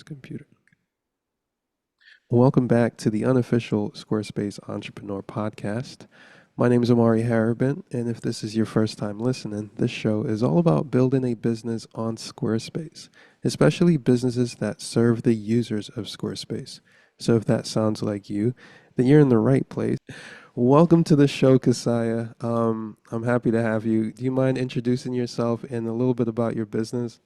computer. Welcome back to the unofficial Squarespace Entrepreneur Podcast. My name is Amari Harabin, and if this is your first time listening, this show is all about building a business on Squarespace, especially businesses that serve the users of Squarespace. So if that sounds like you, then you're in the right place. Welcome to the show, Kessiah. I'm happy to have you. Do you mind introducing yourself and a little bit about your business?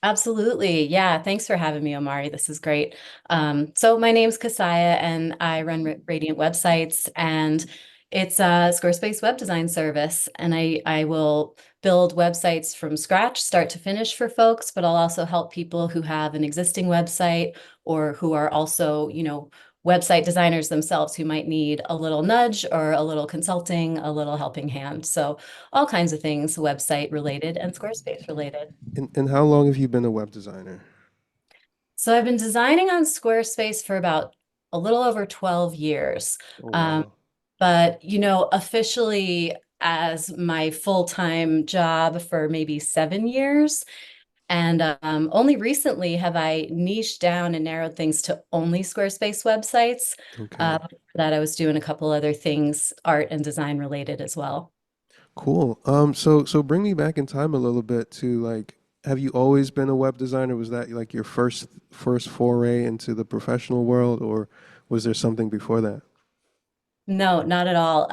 Absolutely. Yeah. Thanks for having me, Omari. This is great. So my name's Kessiah and I run Radiant websites, and it's a Squarespace web design service. And I will build websites from scratch, start to finish for folks, but I'll also help people who have an existing website or who are also, website designers themselves who might need a little nudge or a little consulting, a little helping hand. So all kinds of things website related and Squarespace related. And how long have you been a web designer? So I've been designing on Squarespace for about a little over 12 years. Oh, Um, wow. but, officially as my full-time job for maybe 7 years. And only recently have I niched down and narrowed things to only Squarespace websites. Okay. Before that I was doing a couple other things, art and design related as well. Cool. So bring me back in time a little bit to like, have you always been a web designer? Was that like your first foray into the professional world, or was there something before that? No, not at all.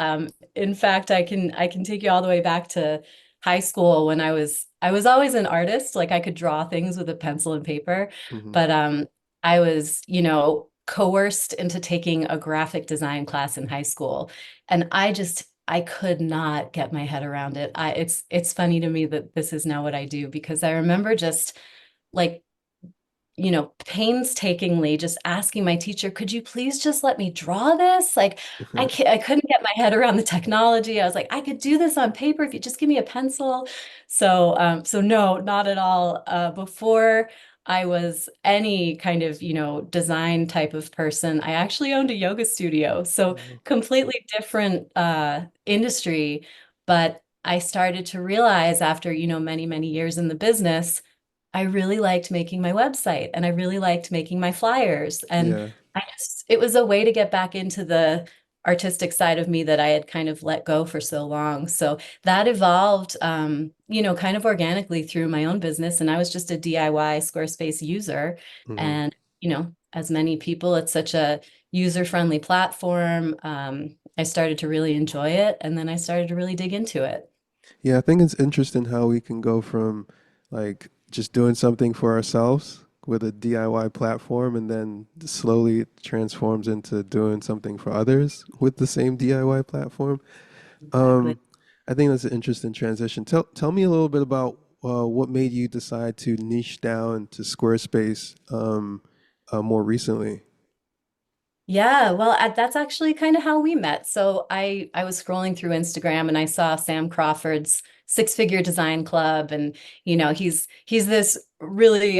In fact, I can take you all the way back to high school when I was always an artist. Like I could draw things with a pencil and paper, Hmm. but I was, coerced into taking a graphic design class in high school, and I could not get my head around it. It's funny to me that this is now what I do because I remember just like painstakingly just asking my teacher, could you please just let me draw this? Like, I couldn't get my head around the technology. I was like, I could do this on paper if you just give me a pencil. So no, not at all. Before I was any kind of, design type of person, I actually owned a yoga studio. So Wow. completely different industry. But I started to realize after, many, many years in the business, I really liked making my website and I really liked making my flyers. And Yeah. it was a way to get back into the artistic side of me that I had kind of let go for so long. So that evolved, kind of organically through my own business. And I was just a DIY Squarespace user. Hmm. And, as many people, it's such a user-friendly platform. I started to really enjoy it. And then I started to really dig into it. Yeah, I think it's interesting how we can go from like just doing something for ourselves with a DIY platform and then slowly it transforms into doing something for others with the same DIY platform. Exactly. Um, I think that's an interesting transition. Tell me a little bit about what made you decide to niche down to Squarespace more recently. Yeah, well, that's actually kind of how we met. So I was scrolling through Instagram and I saw Sam Crawford's six-figure design club, and he's this really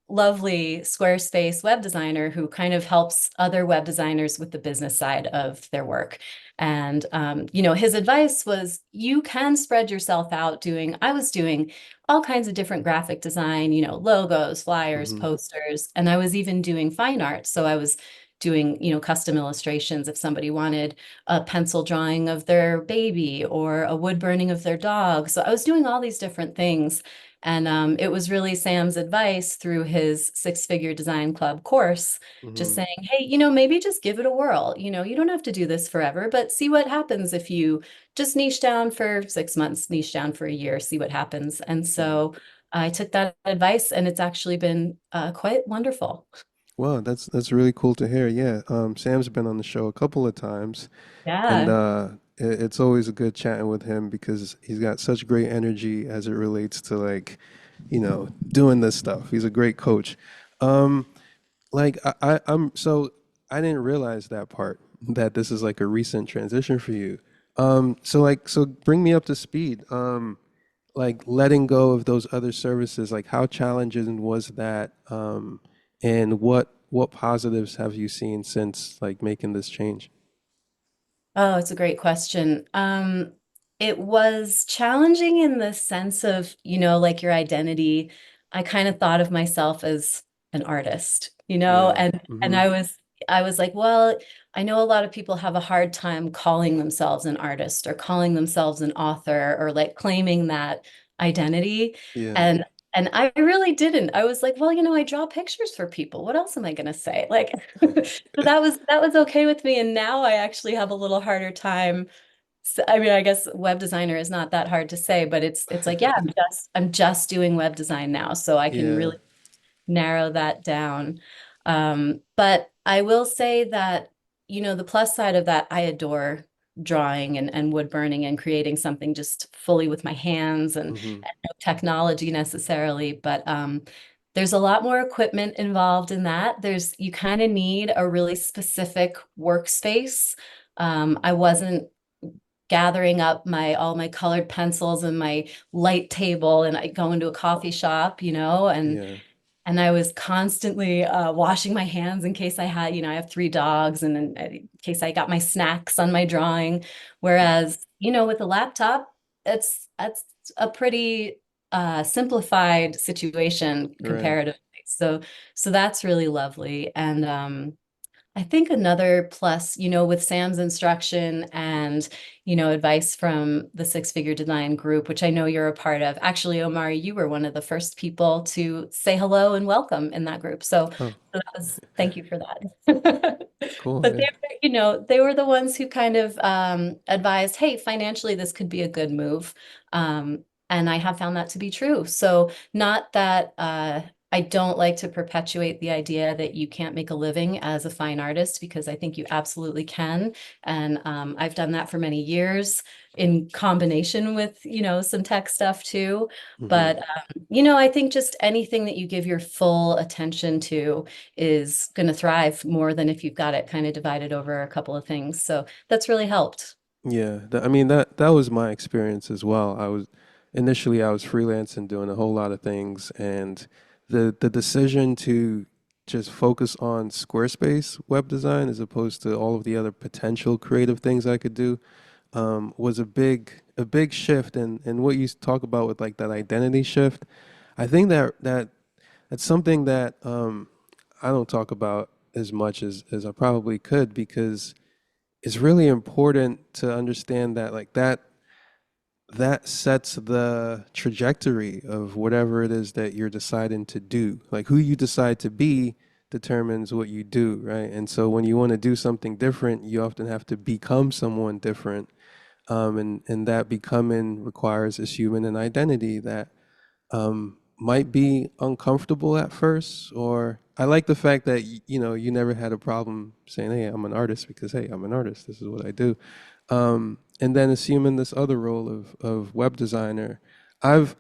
lovely Squarespace web designer who kind of helps other web designers with the business side of their work. And his advice was you can spread yourself out doing. I was doing all kinds of different graphic design, logos, flyers, Hmm. posters, and I was even doing fine art. So I was doing, custom illustrations if somebody wanted a pencil drawing of their baby or a wood burning of their dog. So I was doing all these different things. And it was really Sam's advice through his six-figure design club course, just Hmm. saying, hey, maybe just give it a whirl. You don't have to do this forever, but see what happens if you just niche down for 6 months, niche down for a year, see what happens. And so I took that advice, and it's actually been quite wonderful. Wow, that's really cool to hear. Yeah, Sam's been on the show a couple of times, and Yeah. it's always a good chatting with him because he's got such great energy as it relates to like, doing this stuff. He's a great coach. Um, I'm so I didn't realize that part that this is like a recent transition for you. So bring me up to speed. Like letting go of those other services, like how challenging was that? And what positives have you seen since like making this change? Oh, it's a great question. It was challenging in the sense of, like your identity. I kind of thought of myself as an artist, you know? Yeah. And Hmm. I was like, well, I know a lot of people have a hard time calling themselves an artist or calling themselves an author or like claiming that identity. Yeah. And I really didn't. I was like, well, you know, I draw pictures for people. What else am I going to say? Like, so that was okay with me. And now I actually have a little harder time. I mean, I guess web designer is not that hard to say, but it's like, yeah, I'm just doing web design now, so I can Yeah. really narrow that down. But I will say that, you know, the plus side of that, I adore drawing and wood burning and creating something just fully with my hands Hmm. and no technology necessarily. But there's a lot more equipment involved in that. You kind of need a really specific workspace. I wasn't gathering up my all my colored pencils and my light table and I go into a coffee shop, you know, Yeah. and I was constantly washing my hands in case I had, you know, I have three dogs and in case I got my snacks on my drawing. Whereas, you know, with a laptop, that's a pretty simplified situation Right. comparatively. So that's really lovely. And I think another plus, you know, with Sam's instruction and, you know, advice from the Six Figure Design group, which I know you're a part of. Actually, Omari, you were one of the first people to say hello and welcome in that group. Oh, So that was, thank you for that. cool. But Yeah. they, you know, they were the ones who kind of advised, hey, financially, this could be a good move. And I have found that to be true. So not that I don't like to perpetuate the idea that you can't make a living as a fine artist because I think you absolutely can. And I've done that for many years in combination with, you know, some tech stuff too. Hmm. But, you know, I think just anything that you give your full attention to is going to thrive more than if you've got it kind of divided over a couple of things. So that's really helped. Yeah. I mean, that was my experience as well. Initially I was freelancing doing a whole lot of things, and the decision to just focus on Squarespace web design as opposed to all of the other potential creative things I could do was a big shift. And what you talk about with like that identity shift, I think that's something that I don't talk about as much as I probably could, because it's really important to understand that like that sets the trajectory of whatever it is that you're deciding to do. Like who you decide to be determines what you do, right? And so when you want to do something different, you often have to become someone different. And that becoming requires assuming an identity that might be uncomfortable at first. Or I like the fact that you know you never had a problem saying, "Hey, I'm an artist," because hey, I'm an artist. This is what I do. And then assuming this other role of web designer, I've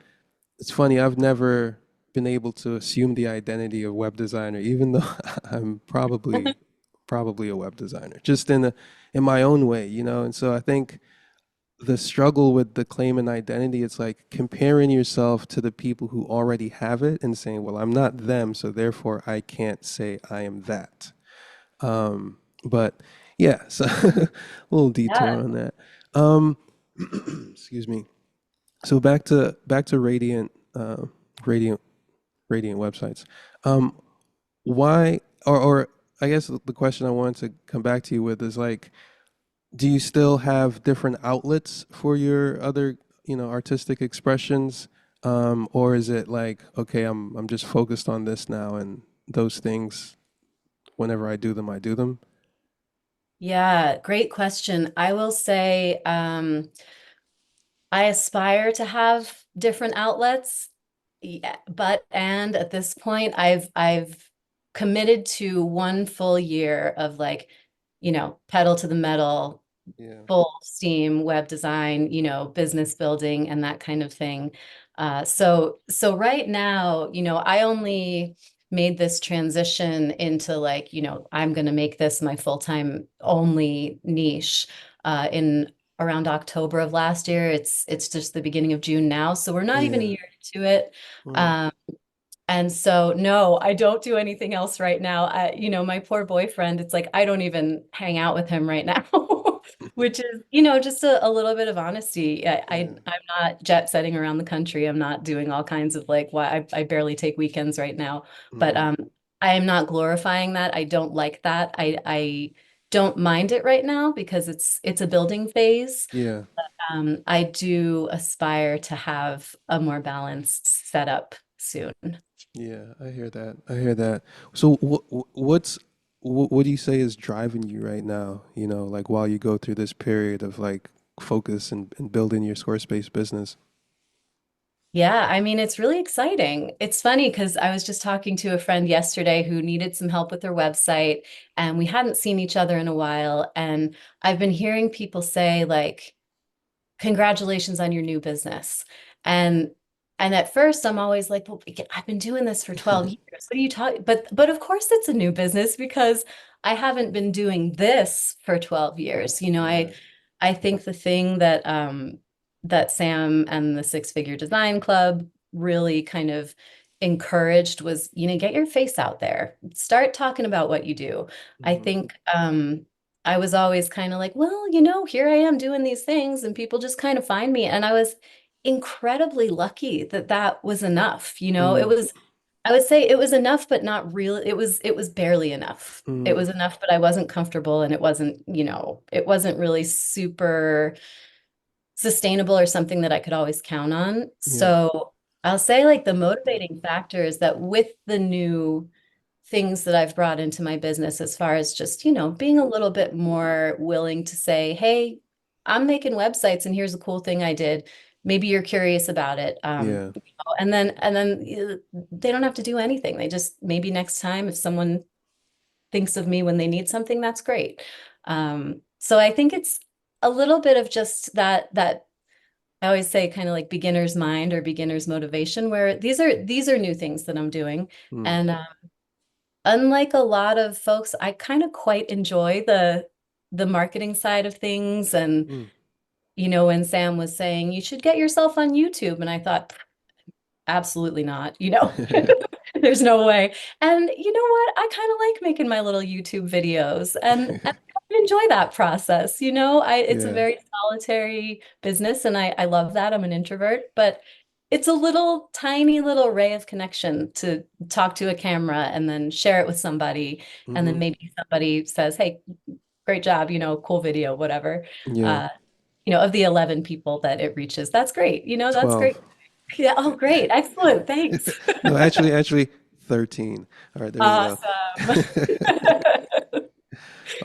it's funny, I've never been able to assume the identity of web designer, even though I'm probably a web designer, just in my own way, you know. And so I think the struggle with the claim and identity, it's like comparing yourself to the people who already have it and saying, well, I'm not them, so therefore I can't say I am that. But yeah, so a little detour Yeah. on that. Um, excuse me. So back to Radiant, Radiant websites. Um, why, or I guess the question I wanted to come back to you with is like, do you still have different outlets for your other, you know, artistic expressions? Or is it like, okay, I'm just focused on this now, and those things, whenever I do them, I do them? Yeah, great question. I will say, I aspire to have different outlets, yeah, but and at this point, I've committed to one full year of like, you know, pedal to the metal, Yeah. full steam web design, you know, business building and that kind of thing. So right now, you know, I only made this transition into like, you know, I'm going to make this my full-time only niche in around October of last year. It's just the beginning of June now, so we're not even a Yeah. year into it. Mm. Um, and so, no, I don't do anything else right now. You know, my poor boyfriend, it's like I don't even hang out with him right now, which is, you know, just a little bit of honesty. Yeah. I'm not jet setting around the country. I'm not doing all kinds of like why I barely take weekends right now. But Hmm. I am not glorifying that. I don't like that. I don't mind it right now because it's a building phase. Yeah. I do aspire to have a more balanced setup soon. Yeah, I hear that. I hear that. So what do you say is driving you right now, like while you go through this period of like focus and building your Squarespace business? Yeah, I mean, it's really exciting. It's funny because I was just talking to a friend yesterday who needed some help with her website, and we hadn't seen each other in a while. And I've been hearing people say, like, congratulations on your new business. And and at first I'm always like, well, I've been doing this for 12 years. What are you talking? But of course it's a new business because I haven't been doing this for 12 years. Yeah. I think the thing that that Sam and the Six Figure Design Club really kind of encouraged was, get your face out there. Start talking about what you do. I Hmm. think I was always kind of like, well, here I am doing these things and people just kind of find me. And I was incredibly lucky that that was enough. It Mm, was, I would say it was enough, but not really. It was barely enough. It mm, was enough, but I wasn't comfortable and it wasn't, it wasn't really super sustainable or something that I could always count on. yeah. So I'll say like the motivating factor is that with the new things that I've brought into my business as far as just, being a little bit more willing to say, hey, I'm making websites and here's a cool thing I did. Maybe you're curious about it. Yeah. And then they don't have to do anything. They just maybe next time if someone thinks of me when they need something, that's great. So I think it's a little bit of just that I always say kind of like beginner's mind or beginner's motivation, where these are new things that I'm doing. Mm, And unlike a lot of folks, I kind of quite enjoy the marketing side of things. And mm. when Sam was saying you should get yourself on YouTube, and I thought, absolutely not, there's no way. And you know what? I kind of like making my little YouTube videos and I enjoy that process. It's a Yeah. very solitary business and I love that. I'm an introvert, but it's a little tiny little ray of connection to talk to a camera and then share it with somebody. And Hmm. then maybe somebody says, hey, great job, cool video, whatever. Yeah. Uh, of the 11 people that it reaches, that's great. That's 12. great. Yeah. Oh, great. Excellent. Thanks. No, actually 13. All right, there we go. Awesome.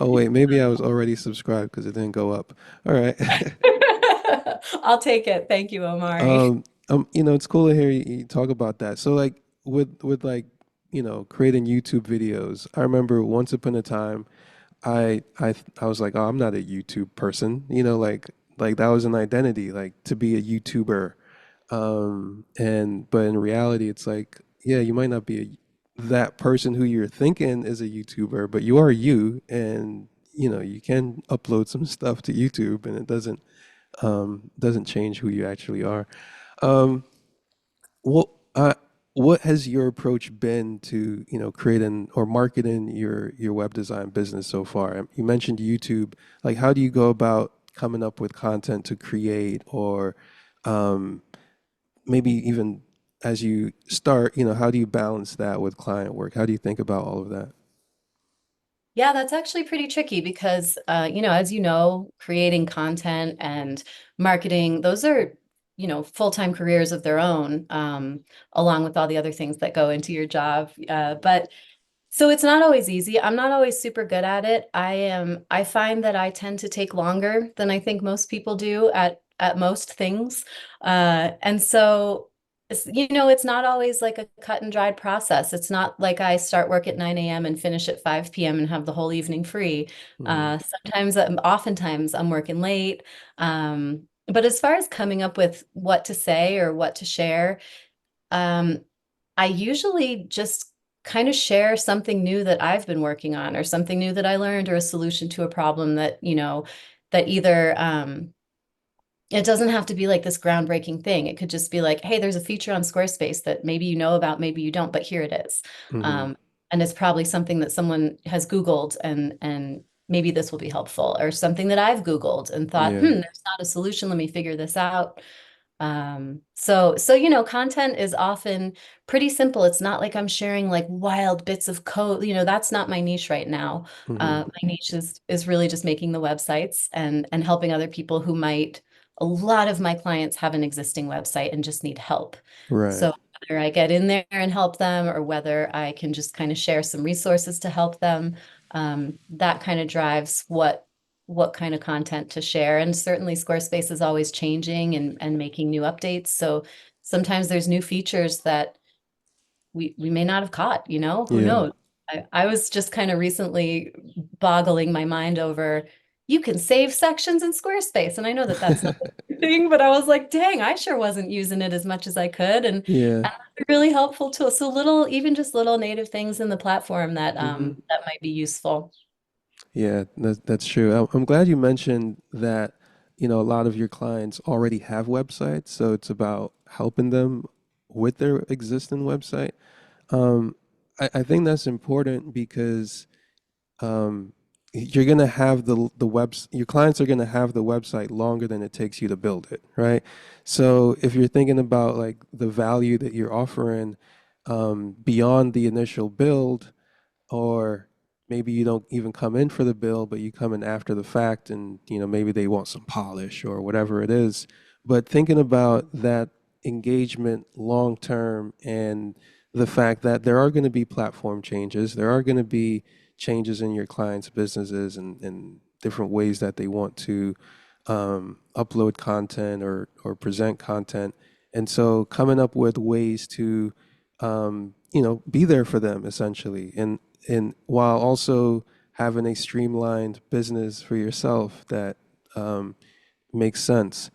Oh wait, maybe I was already subscribed because it didn't go up. All right. I'll take it. Thank you, Omari. It's cool to hear you talk about that. So like with like, creating YouTube videos. I remember once upon a time I was like, oh, I'm not a YouTube person. Like that was an identity, like to be a YouTuber. And but in reality, it's like, yeah, you might not be that person who you're thinking is a YouTuber, but you are you, and you can upload some stuff to YouTube, and it doesn't change who you actually are. Um, what uh, what has your approach been to, creating or marketing your web design business so far? You mentioned YouTube. Like, how do you go about coming up with content to create, or um, maybe even as you start, how do you balance that with client work? How do you think about all of that? Yeah, that's actually pretty tricky because, as you know, creating content and marketing, those are, full-time careers of their own, along with all the other things that go into your job. But so it's not always easy. I'm not always super good at it. I find that I tend to take longer than I think most people do at most things. And so it's not always like a cut and dried process. It's not like I start work at 9 a.m. and finish at 5 p.m. and have the whole evening free. Hmm. Oftentimes I'm working late. But as far as coming up with what to say or what to share, um, I usually just kind of share something new that I've been working on or something new that I learned or a solution to a problem that, that either it doesn't have to be like this groundbreaking thing. It could just be like, hey, there's a feature on Squarespace that maybe you know about, maybe you don't, but here it is. Hmm. Um, and it's probably something that someone has Googled and maybe this will be helpful, or something that I've Googled and thought, Yeah. there's not a solution. Let me figure this out. So content is often pretty simple. It's not like I'm sharing like wild bits of code. That's not my niche right now. Hmm. My niche is really just making the websites and helping other people who might. A lot of my clients have an existing website and just need help. Right. So whether I get in there and help them, or whether I can just kind of share some resources to help them, that kind of drives what kind of content to share. And certainly Squarespace is always changing and making new updates. So sometimes there's new features that we may not have caught, who Yeah. knows? I was just kind of recently boggling my mind over you can save sections in Squarespace. And I know that that's not the thing, but I was like, dang, I sure wasn't using it as much as I could. And Yeah. that's a really helpful tool. So little, even just little native things in the platform that Hmm. that might be useful. Yeah, that's true. I'm glad you mentioned that, a lot of your clients already have websites, so it's about helping them with their existing website. Um, I think that's important because um, you're gonna have your clients are gonna have the website longer than it takes you to build it, right? So if you're thinking about like the value that you're offering beyond the initial build, or maybe you don't even come in for the bill, but you come in after the fact and maybe they want some polish or whatever it is. But thinking about that engagement long term and the fact that there are going to be platform changes, there are going to be changes in your clients' businesses and different ways that they want to upload content or present content. And so coming up with ways to be there for them essentially, and while also having a streamlined business for yourself that um, makes sense.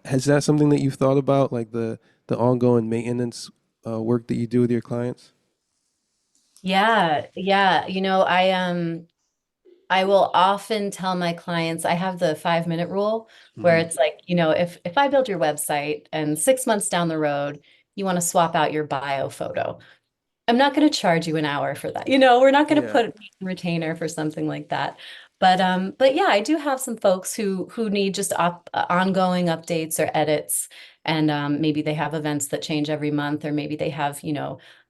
Has that something that you've thought about, like the ongoing maintenance work that you do with your clients? Yeah, yeah. I will often tell my clients I have the 5 minute rule where Hmm. it's like, if I build your website and 6 months down the road, you want to swap out your bio photo, I'm not going to charge you an hour for that. We're not going to Yeah. put a retainer for something like that. But yeah, I do have some folks who need just ongoing updates or edits, and maybe they have events that change every month, or maybe they have,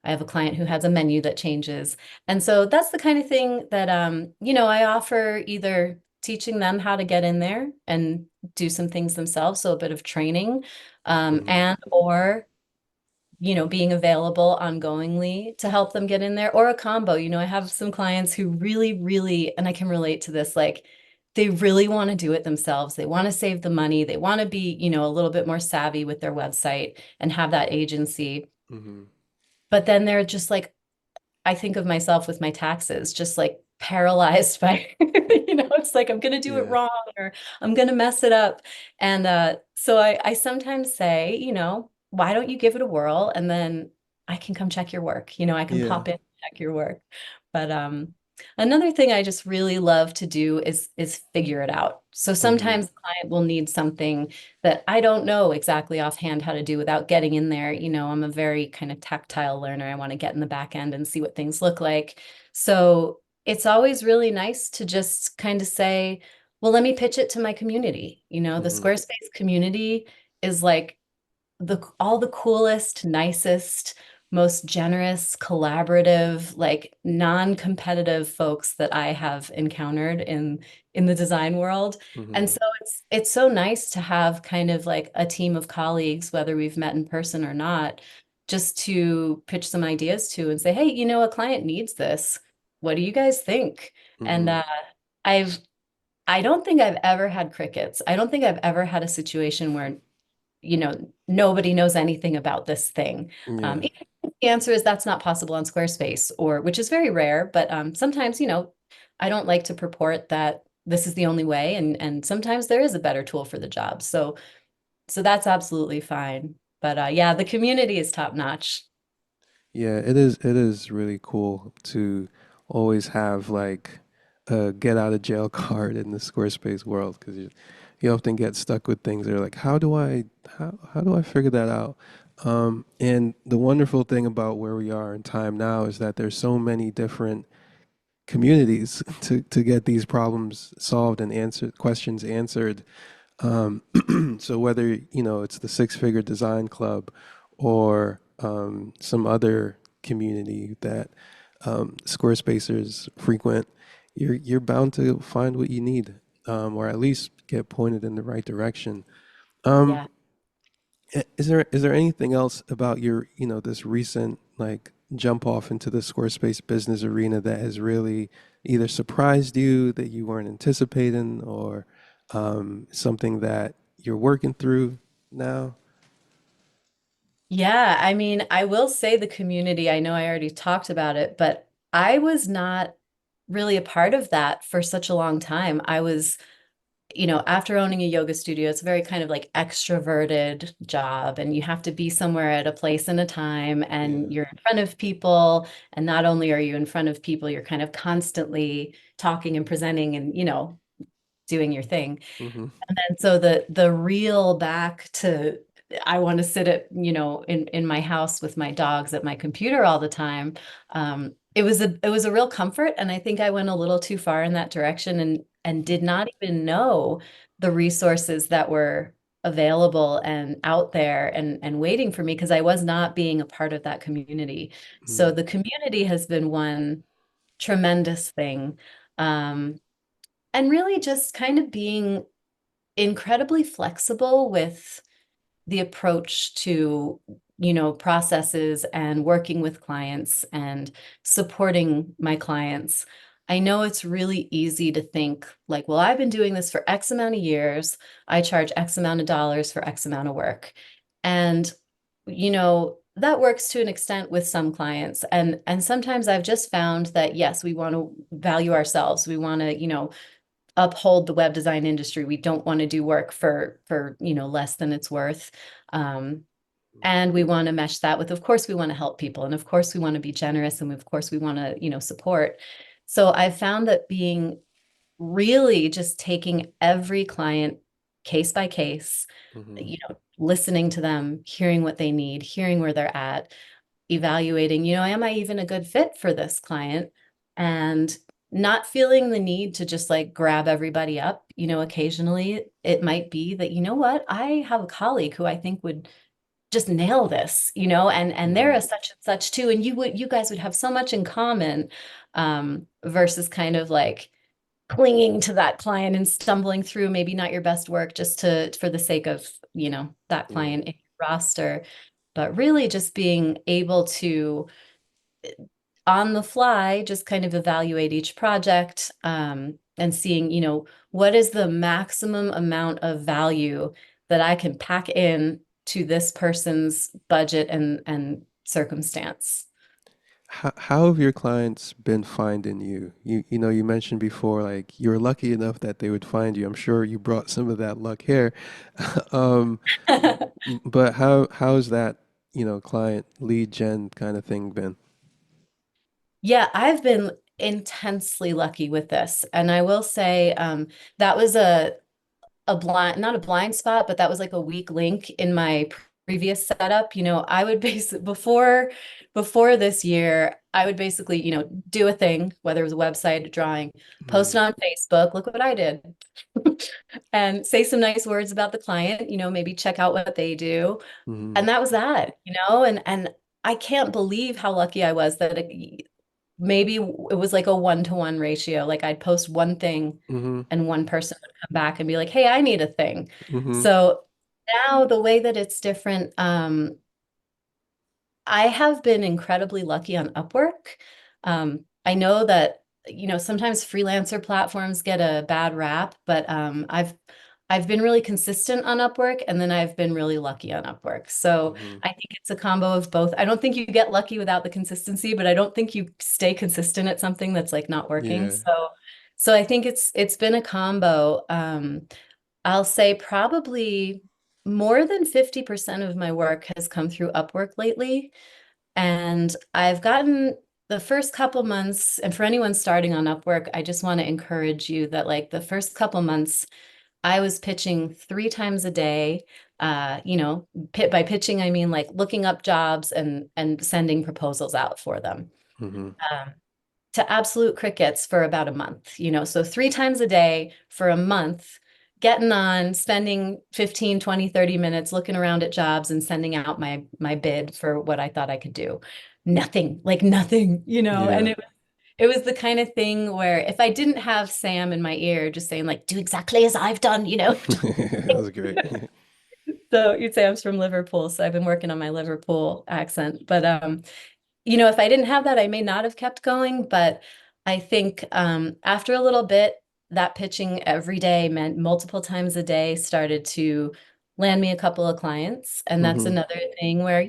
I have a client who has a menu that changes, and so that's the kind of thing that I offer either teaching them how to get in there and do some things themselves, so a bit of training, Hmm. and or being available ongoingly to help them get in there, or a combo. I have some clients who really, really, and I can relate to this, like they really want to do it themselves. They want to save the money. They want to be, a little bit more savvy with their website and have that agency. Hmm. But then they're just like, I think of myself with my taxes, just like paralyzed by, it's like I'm gonna do it Yeah. wrong or I'm gonna mess it up. And so I sometimes say, why don't you give it a whirl and then I can come check your work. I can Yeah. pop in and check your work. But another thing I just really love to do is figure it out. So Hmm. sometimes the client will need something that I don't know exactly offhand how to do without getting in there. I'm a very kind of tactile learner. I want to get in the back end and see what things look like. So it's always really nice to just kind of say, well, let me pitch it to my community. The Hmm. Squarespace community is like all the coolest, nicest, most generous, collaborative, like non-competitive folks that I have encountered in the design world. And Hmm. so it's so nice to have kind of like a team of colleagues, whether we've met in person or not, just to pitch some ideas to and say, hey, a client needs this. What do you guys think? And Hmm. I've I don't think I've ever had crickets. I don't think I've ever had a situation where nobody knows anything about this thing. Yeah. Even if the answer is that's not possible on Squarespace, or which is very rare, but sometimes, I don't like to purport that this is the only way, and sometimes there is a better tool for the job. So that's absolutely fine. But yeah, the community is top notch. Yeah, it is really cool to always have like a get out of jail card in the Squarespace world, because you often get stuck with things that are like, how do I figure that out? And the wonderful thing about where we are in time now is that there's so many different communities to get these problems solved and answered, questions answered. So whether, it's the Six Figure Design Club or some other community that Squarespacers frequent, you're bound to find what you need, or at least get pointed in the right direction. Um, Yeah. is there anything else about your, this recent like jump off into the Squarespace business arena that has really either surprised you that you weren't anticipating, or something that you're working through now? Yeah, I mean, I will say the community, I know I already talked about it, but I was not really a part of that for such a long time. I was, after owning a yoga studio, it's a very kind of like extroverted job, and you have to be somewhere at a place and a time, Yeah. and you're in front of people. And not only are you in front of people, you're kind of constantly talking and presenting and, doing your thing. Mm-hmm. And so the real back to I want to sit at, in my house with my dogs at my computer all the time. It was a real comfort, and I think I went a little too far in that direction and did not even know the resources that were available and out there and waiting for me because I was not being a part of that community. So Mm-hmm. the community has been one tremendous thing. Um, and really just kind of being incredibly flexible with the approach to, processes and working with clients and supporting my clients. I know it's really easy to think like, well, I've been doing this for X amount of years. I charge X amount of dollars for X amount of work. And, that works to an extent with some clients. And sometimes I've just found that yes, we want to value ourselves. We want to, uphold the web design industry. We don't want to do work for less than it's worth. Um, and we want to mesh that with, of course, we want to help people, and of course, we want to be generous, and of course, we want to support. So I've found that being really just taking every client case by case, Mm-hmm. listening to them, hearing what they need, hearing where they're at, evaluating, am I even a good fit for this client? And not feeling the need to just like grab everybody up. Occasionally it might be that, what, I have a colleague who I think would just nail this, and they're Mm-hmm. a such and such too. And you guys would have so much in common, versus kind of like clinging to that client and stumbling through maybe not your best work just for the sake of, that Yeah. client in your roster, but really just being able to on the fly just kind of evaluate each project, and seeing, what is the maximum amount of value that I can pack in to this person's budget and circumstance. How have your clients been finding you? You mentioned before, like you were lucky enough that they would find you. I'm sure you brought some of that luck here. Um, but how's that, client lead gen kind of thing been? Yeah, I've been intensely lucky with this. And I will say, that was a blind, not a blind spot, but that was like a weak link in my previous setup. I would basically before this year, I would basically, do a thing, whether it was a website, a drawing, post Mm-hmm. it on Facebook, look what I did, and say some nice words about the client, maybe check out what they do. Mm-hmm. And that was that, and I can't believe how lucky I was that maybe it was like a 1-to-1 ratio. Like I'd post one thing Mm-hmm. and one person would come back and be like, hey, I need a thing. Mm-hmm. So now the way that it's different, I have been incredibly lucky on Upwork. I know that, sometimes freelancer platforms get a bad rap, but I've been really consistent on Upwork, and then I've been really lucky on Upwork. So Mm-hmm. I think it's a combo of both. I don't think you get lucky without the consistency, but I don't think you stay consistent at something that's like not working. Yeah. So I think it's been a combo. I'll say probably more than 50% of my work has come through Upwork lately. And I've gotten the first couple months, and for anyone starting on Upwork, I just want to encourage you that like the first couple months, I was pitching 3 times a day. By pitching, I mean like looking up jobs and sending proposals out for them. Mm-hmm. Um, to absolute crickets for about a month, so 3 times a day for a month, getting on, spending 15, 20, 30 minutes looking around at jobs and sending out my bid for what I thought I could do. Nothing, like nothing, and Yeah. it was the kind of thing where if I didn't have Sam in my ear just saying like do exactly as I've done, That was great. so you'd say I'm from Liverpool, so I've been working on my Liverpool accent. But if I didn't have that, I may not have kept going. But I think after a little bit, that pitching every day meant multiple times a day started to land me a couple of clients. And that's Hmm. another thing where,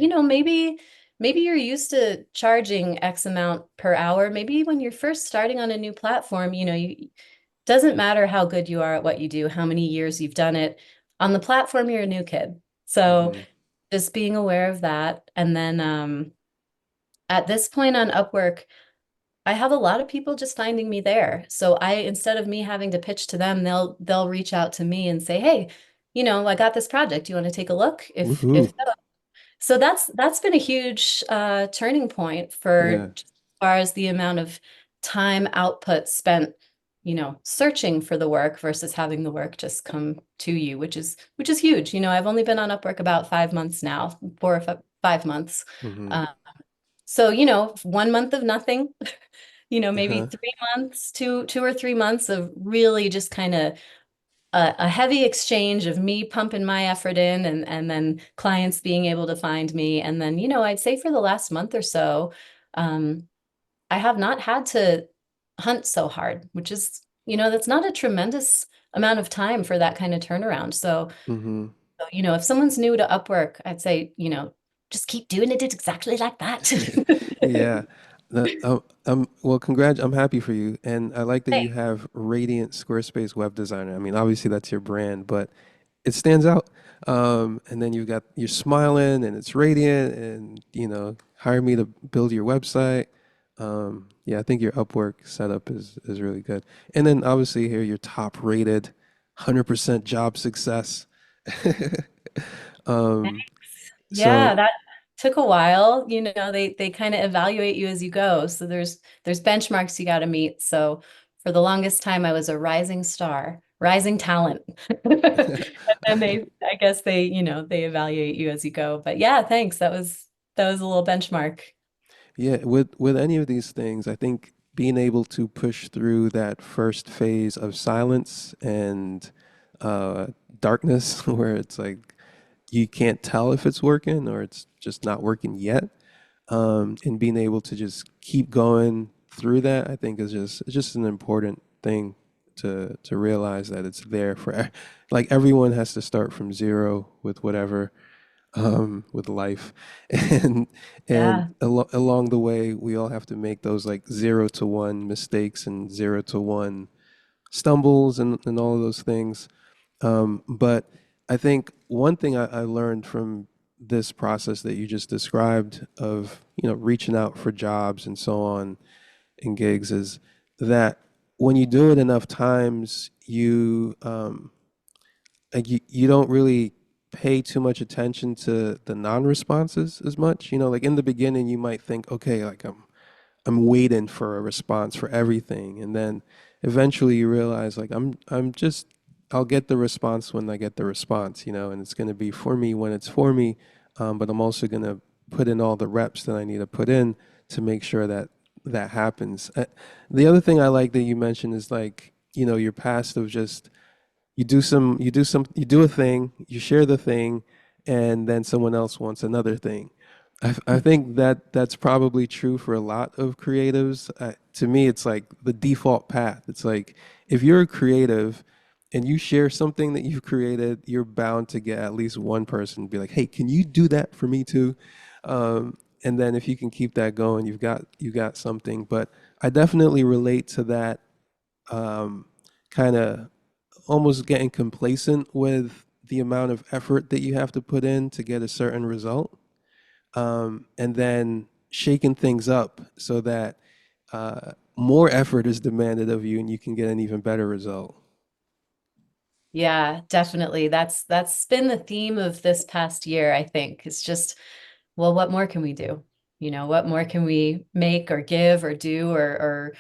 maybe you're used to charging X amount per hour. Maybe when you're first starting on a new platform, doesn't matter how good you are at what you do, how many years you've done it. On the platform, you're a new kid. So Hmm. just being aware of that. And then at this point on Upwork, I have a lot of people just finding me there. So instead of me having to pitch to them, they'll reach out to me and say, "Hey, I got this project. Do you want to take a look?" If Woohoo. so, that's been a huge turning point for Yeah. just as far as the amount of time output spent, searching for the work versus having the work just come to you, which is huge. I've only been on Upwork about 5 months now, 4 or 5 months. Hmm. Uh, so, 1 month of nothing, maybe Uh-huh. 3 months, 2 or 3 months of really just kind of a heavy exchange of me pumping my effort in and then clients being able to find me. And then, I'd say for the last month or so, um, I have not had to hunt so hard, which is, that's not a tremendous amount of time for that kind of turnaround. Hmm. If someone's new to Upwork, I'd say, just keep doing it exactly like that. Yeah. Well, I'm happy for you. And I like that you have Radiant Squarespace Web Designer. I mean, obviously that's your brand, but it stands out. And then you're smiling and it's radiant and, hire me to build your website. Yeah, I think your Upwork setup is really good. And then obviously here you're top rated, 100% job success. Um, Yeah, so that took a while. They kind of evaluate you as you go. So there's benchmarks you got to meet. So for the longest time I was a rising star, rising talent. And I guess they evaluate you as you go. But yeah, thanks. That was a little benchmark. Yeah, with any of these things, I think being able to push through that first phase of silence and uh, darkness, where it's like you can't tell if it's working or it's just not working yet, and being able to just keep going through that, I think it's just an important thing to realize that it's there for like everyone has to start from zero with whatever with life, and Yeah. along the way, we all have to make those like 0 to 1 mistakes and 0 to 1 stumbles and all of those things. But I think one thing I learned from this process that you just described of reaching out for jobs and so on and gigs is that when you do it enough times, you don't really pay too much attention to the non-responses as much. Like in the beginning, you might think, okay, like I'm waiting for a response for everything, and then eventually you realize like I'll get the response when I get the response, and it's going to be for me when it's for me, but I'm also going to put in all the reps that I need to put in to make sure that that happens. The other thing I like that you mentioned is like your past of just you do a thing, you share the thing, and then someone else wants another thing. I think that that's probably true for a lot of creatives. To me, it's like the default path. It's like if you're a creative and you share something that you've created, you're bound to get at least one person be like, "Hey, can you do that for me too?" And then if you can keep that going, you got something. But I definitely relate to that kind of almost getting complacent with the amount of effort that you have to put in to get a certain result, and then shaking things up so that more effort is demanded of you and you can get an even better result. Yeah, definitely. That's been the theme of this past year, I think. It's just, well, what more can we do? What more can we make or give or do or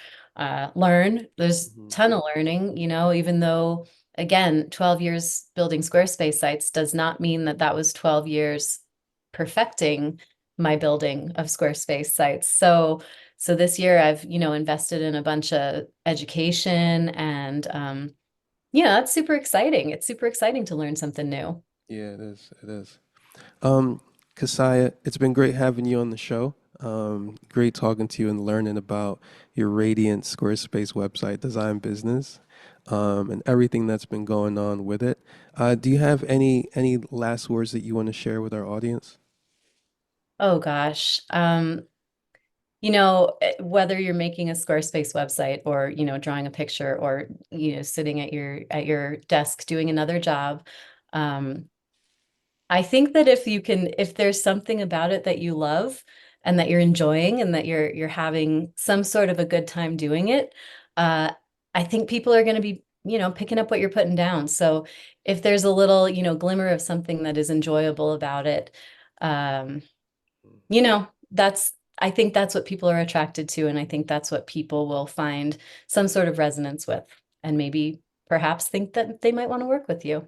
learn? There's a Mhm. ton of learning, even though again, 12 years building Squarespace sites does not mean that that was 12 years perfecting my building of Squarespace sites. So this year I've, invested in a bunch of education and that's super exciting. It's super exciting to learn something new. Yeah, it is. It is. Um, Kessiah, it's been great having you on the show. Great talking to you and learning about your Radiant Squarespace website design business, and everything that's been going on with it. Do you have any last words that you want to share with our audience? Oh gosh. Whether you're making a Squarespace website or, drawing a picture or, sitting at your desk doing another job, um, I think that if there's something about it that you love and that you're enjoying and that you're having some sort of a good time doing it, uh, I think people are going to be, picking up what you're putting down. So if there's a little, glimmer of something that is enjoyable about it, um, I think that's what people are attracted to, and I think that's what people will find some sort of resonance with, and maybe perhaps think that they might want to work with you.